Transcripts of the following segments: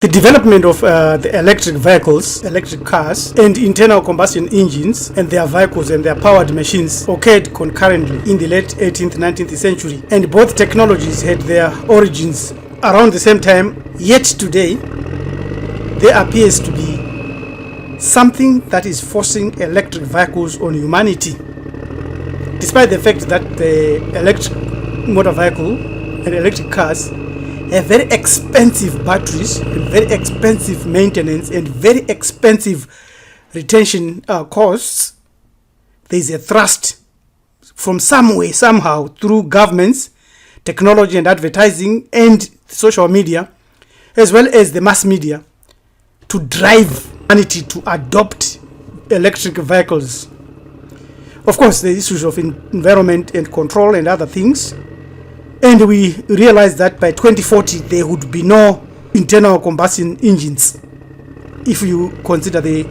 The development of the electric vehicles, electric cars, and internal combustion engines and their vehicles and their powered machines occurred concurrently in the late 18th, 19th century, and both technologies had their origins around the same time. Yet today, there appears to be something that is forcing electric vehicles on humanity, despite the fact that the electric motor vehicle and electric cars have very expensive batteries and very expensive maintenance and very expensive retention costs. There is a thrust from some way, somehow, through governments, technology and advertising and social media, as well as the mass media, to drive humanity to adopt electric vehicles. Of course, the issues of environment and control and other things. And we realized that by 2040 there would be no internal combustion engines, if you consider the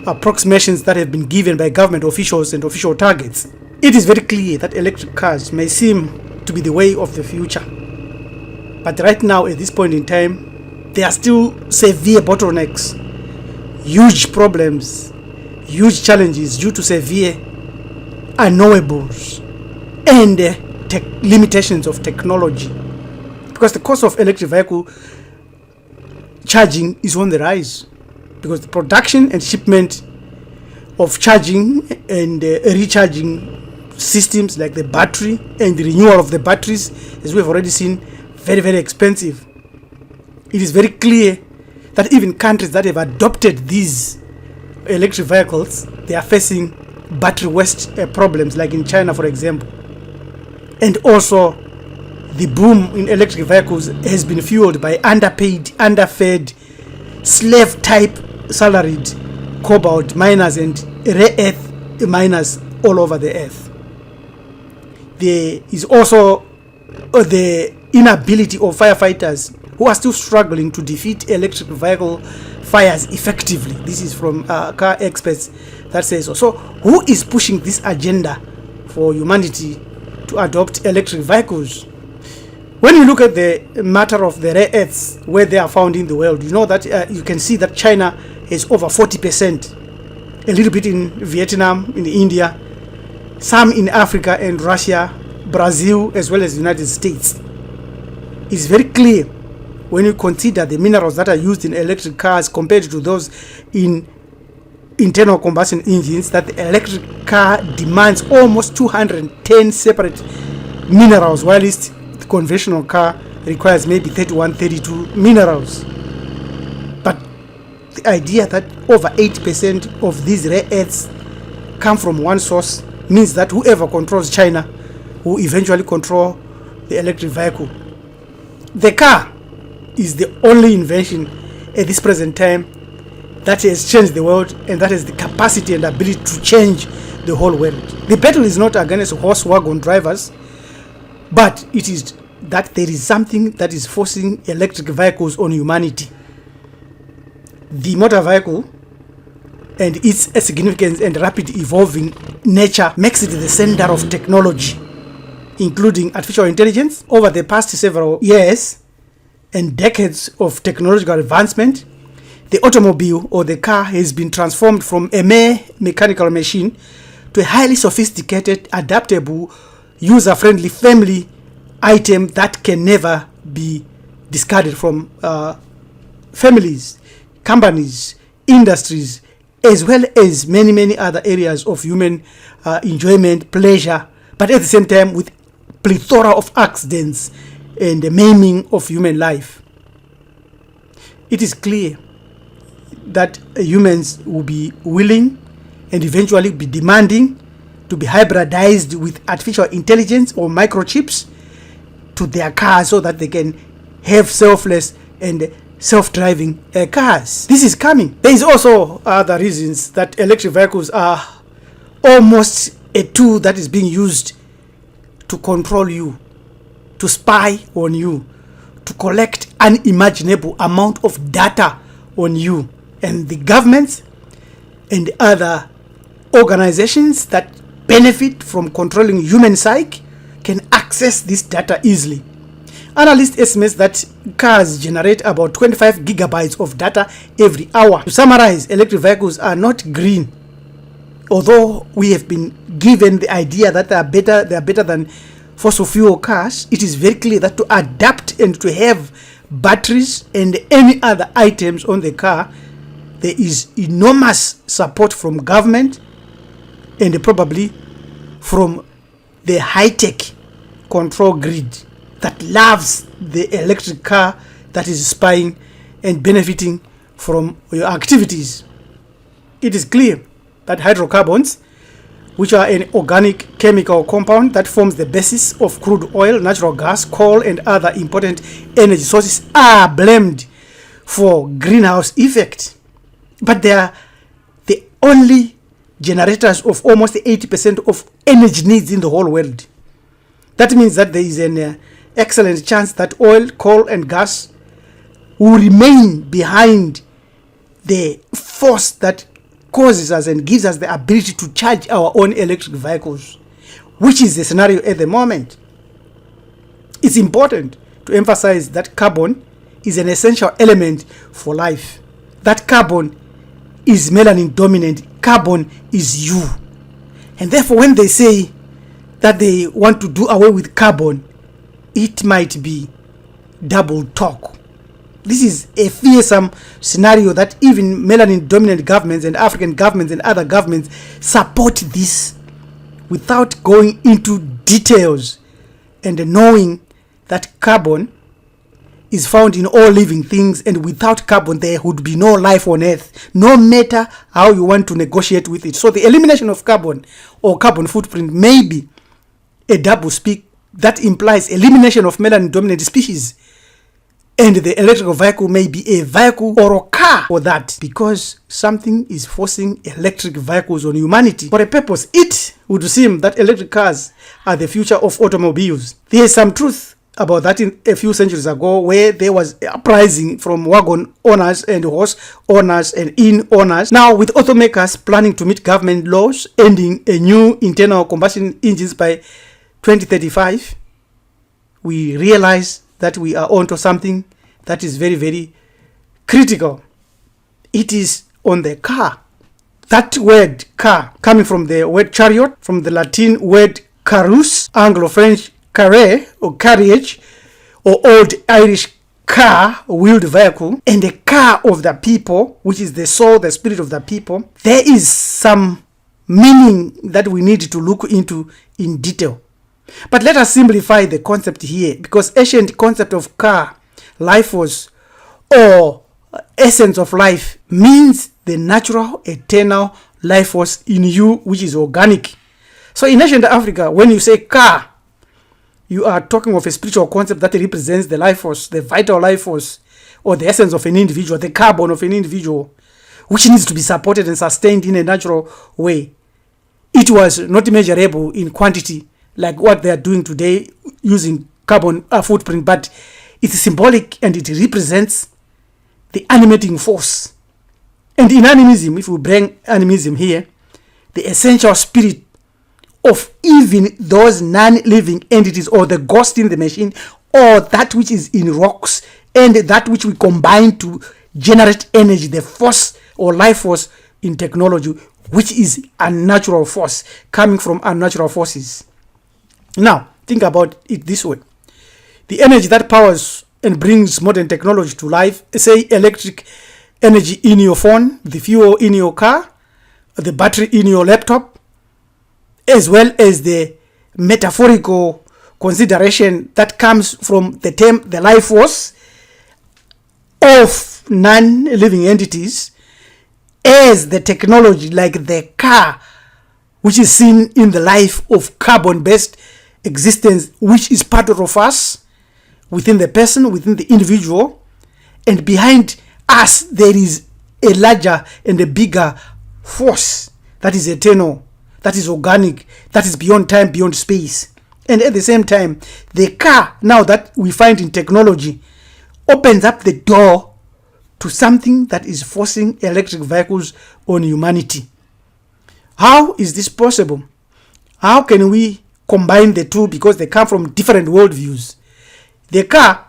approximations that have been given by government officials and official targets. It is very clear that electric cars may seem to be the way of the future. But right now, at this point in time, there are still severe bottlenecks, huge problems, huge challenges due to severe unknowables and limitations of technology, because the cost of electric vehicle charging is on the rise, because the production and shipment of charging and recharging systems like the battery and the renewal of the batteries, as we have already seen, very, very expensive. It is very clear that even countries that have adopted these electric vehicles, they are facing battery waste problems, like in China, for example. And also, the boom in electric vehicles has been fueled by underpaid, underfed, slave-type salaried cobalt miners and rare earth miners all over the earth. There is also the inability of firefighters who are still struggling to defeat electric vehicle fires effectively. This is from car experts that say so. So, who is pushing this agenda for humanity to adopt electric vehicles? When you look at the matter of the rare earths, where they are found in the world, you know that you can see that China has over 40%, a little bit in Vietnam, in India, some in Africa and Russia, Brazil, as well as the United States. It's very clear when you consider the minerals that are used in electric cars compared to those in internal combustion engines, that the electric car demands almost 210 separate minerals, while the conventional car requires maybe 31, 32 minerals. But the idea that over 80% of these rare earths come from one source means that whoever controls China will eventually control the electric vehicle. The car is the only invention at this present time that has changed the world, and that has the capacity and ability to change the whole world. The battle is not against horse wagon drivers, but it is that there is something that is forcing electric vehicles on humanity. The motor vehicle and its significance and rapid evolving nature makes it the center of technology, including artificial intelligence. Over the past several years and decades of technological advancement, the automobile or the car has been transformed from a mere mechanical machine to a highly sophisticated, adaptable, user-friendly family item that can never be discarded from families, companies, industries, as well as many, many other areas of human enjoyment, pleasure, but at the same time with plethora of accidents and the maiming of human life. It is clear that humans will be willing and eventually be demanding to be hybridized with artificial intelligence or microchips to their cars so that they can have selfless and self-driving cars. This is coming. There is also other reasons that electric vehicles are almost a tool that is being used to control you, to spy on you, to collect unimaginable amount of data on you. And the governments and other organizations that benefit from controlling human psyche can access this data easily. Analysts estimate that cars generate about 25 gigabytes of data every hour. To summarize, electric vehicles are not green. Although we have been given the idea that they are better than fossil fuel cars, it is very clear that to adapt and to have batteries and any other items on the car, there is enormous support from government and probably from the high-tech control grid that loves the electric car that is spying and benefiting from your activities. It is clear that hydrocarbons, which are an organic chemical compound that forms the basis of crude oil, natural gas, coal, and other important energy sources, are blamed for greenhouse effect. But they are the only generators of almost 80% of energy needs in the whole world. That means that there is an excellent chance that oil, coal, and gas will remain behind the force that causes us and gives us the ability to charge our own electric vehicles, which is the scenario at the moment. It's important to emphasize that carbon is an essential element for life. That carbon is melanin dominant. Carbon is you. And therefore, when they say that they want to do away with carbon, it might be double talk. This is a fearsome scenario that even melanin dominant governments and African governments and other governments support this without going into details and knowing that carbon is found in all living things, and without carbon there would be no life on earth, no matter how you want to negotiate with it. So the elimination of carbon or carbon footprint may be a double speak that implies elimination of melanin dominant species, and the electrical vehicle may be a vehicle or a car for that, because something is forcing electric vehicles on humanity for a purpose. It would seem that electric cars are the future of automobiles. There is some truth about that in a few centuries ago, where there was uprising from wagon owners and horse owners and inn owners. Now, with automakers planning to meet government laws ending a new internal combustion engines by 2035, we realize that we are onto something that is very, very critical. It is on the car. That word car, coming from the word chariot, from the Latin word carus, Anglo-French carré or carriage, or Old Irish car, wheeled vehicle, and the car of the people, which is the soul, the spirit of the people. There is some meaning that we need to look into in detail. But let us simplify the concept here, because ancient concept of car, life force, or essence of life means the natural, eternal life force in you, which is organic. So in ancient Africa, when you say car, you are talking of a spiritual concept that represents the life force, the vital life force, or the essence of an individual, the carbon of an individual, which needs to be supported and sustained in a natural way. It was not measurable in quantity like what they are doing today using carbon footprint, but it's symbolic and it represents the animating force. And in animism, if we bring animism here, the essential spirit of even those non-living entities, or the ghost in the machine, or that which is in rocks, and that which we combine to generate energy, the force or life force in technology, which is a natural force coming from unnatural forces. Now, think about it this way. The energy that powers and brings modern technology to life, say electric energy in your phone, the fuel in your car, the battery in your laptop, as well as the metaphorical consideration that comes from the term, the life force of non-living entities, as the technology like the car, which is seen in the life of carbon-based existence, which is part of us, within the person, within the individual, and behind us there is a larger and a bigger force that is eternal, that is organic, that is beyond time, beyond space. And at the same time, the car, now that we find in technology, opens up the door to something that is forcing electric vehicles on humanity. How is this possible? How can we combine the two, because they come from different worldviews? The car,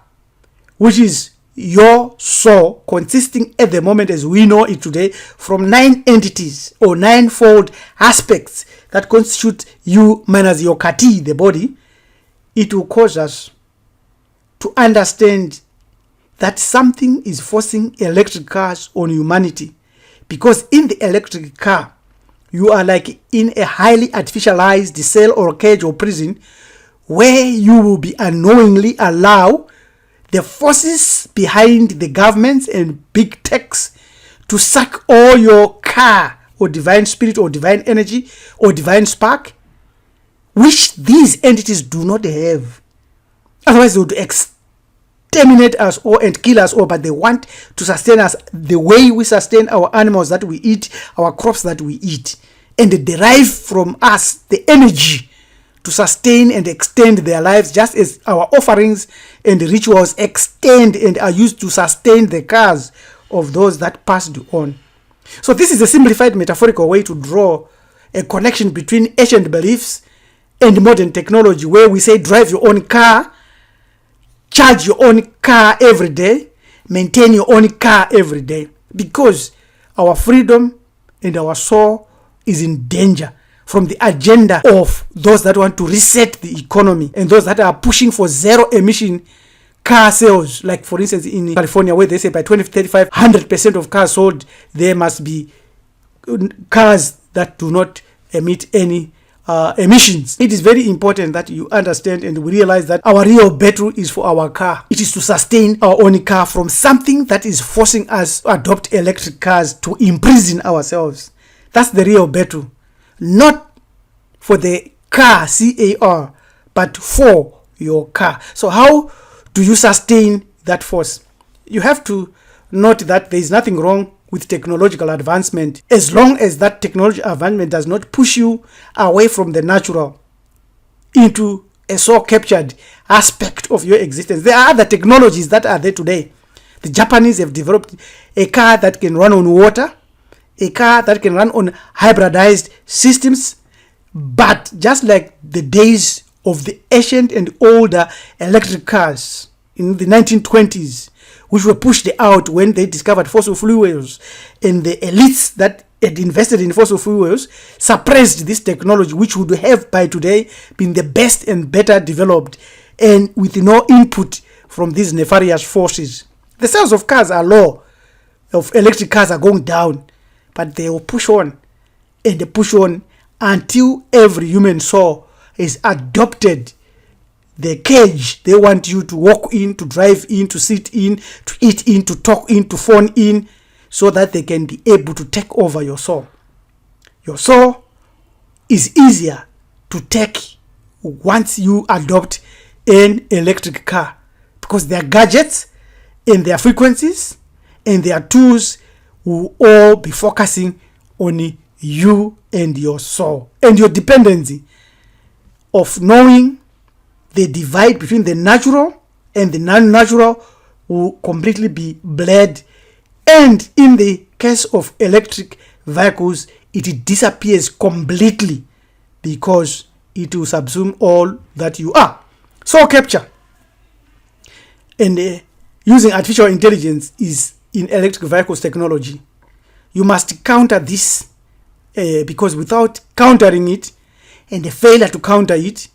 which is your soul, consisting at the moment as we know it today from 9 entities or 9-fold aspects that constitute you minus your kati, the body, it will cause us to understand that something is forcing electric cars on humanity. Because in the electric car, you are like in a highly artificialized cell or cage or prison where you will be unknowingly allow the forces behind the governments and big techs to suck all your car or divine spirit or divine energy or divine spark, which these entities do not have. Otherwise, they would exterminate us all and kill us all, but they want to sustain us the way we sustain our animals that we eat, our crops that we eat, and they derive from us the energy to sustain and extend their lives, just as our offerings and rituals extend and are used to sustain the cars of those that passed on. So this is a simplified metaphorical way to draw a connection between ancient beliefs and modern technology, where we say drive your own car, charge your own car every day, maintain your own car every day, because our freedom and our soul is in danger from the agenda of those that want to reset the economy and those that are pushing for zero emission car sales. Like for instance in California, where they say by 2035 100% of cars sold there must be cars that do not emit any emissions. It is very important that you understand and we realize that our real battle is for our car. It is to sustain our own car from something that is forcing us to adopt electric cars to imprison ourselves. That's the real battle. Not for the car, C-A-R, but for your car. So how do you sustain that force? You have to note that there is nothing wrong with technological advancement as long as that technological advancement does not push you away from the natural into a soul-captured aspect of your existence. There are other technologies that are there today. The Japanese have developed a car that can run on water, a car that can run on hybridized systems, but just like the days of the ancient and older electric cars in the 1920s, which were pushed out when they discovered fossil fuels, and the elites that had invested in fossil fuels suppressed this technology, which would have by today been the best and better developed, and with no input from these nefarious forces. The sales of cars are low, of electric cars are going down, but they will push on and they push on until every human soul is adopted the cage they want you to walk in, to drive in, to sit in, to eat in, to talk in, to phone in, so that they can be able to take over your soul. Your soul is easier to take once you adopt an electric car, because their gadgets and their frequencies and their tools will all be focusing on you and your soul and your dependency of knowing the divide between the natural and the non-natural will completely be blurred. And in the case of electric vehicles, it disappears completely because it will subsume all that you are. Soul capture and using artificial intelligence is in electric vehicles technology. You must counter this because without countering it, and the failure to counter it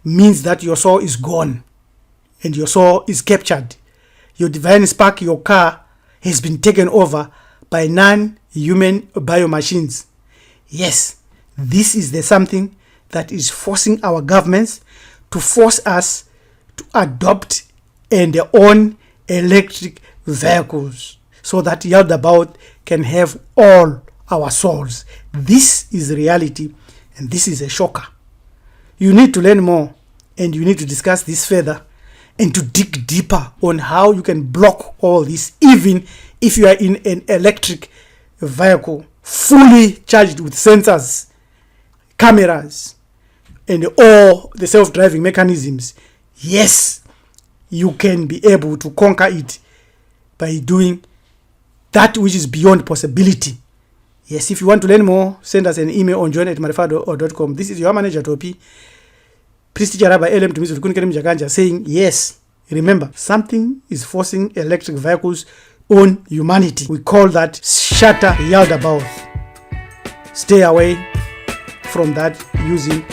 means that your soul is gone and your soul is captured. Your divine spark, your car, has been taken over by non-human biomachines. Yes, this is the something that is forcing our governments to force us to adopt and own electric vehicles so that Yaldabaoth can have all our souls. This is reality, and this is a shocker. You need to learn more, and you need to discuss this further and to dig deeper on how you can block all this, even if you are in an electric vehicle fully charged with sensors, cameras, and all the self-driving mechanisms. Yes, you can be able to conquer it by doing that which is beyond possibility. Yes, if you want to learn more, send us an email on join@marifado.com. This is your manager, Topi. Priest Jaraba LM to Mr. Kunkerem Jaganja saying, yes, Remember, something is forcing electric vehicles on humanity. We call that shatter Yaldabaoth. Stay away from that using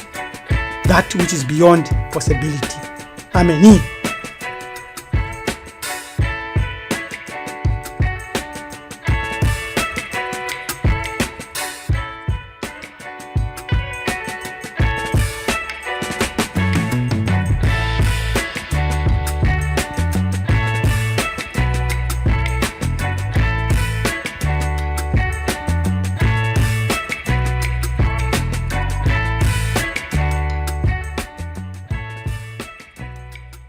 that which is beyond possibility. Amen.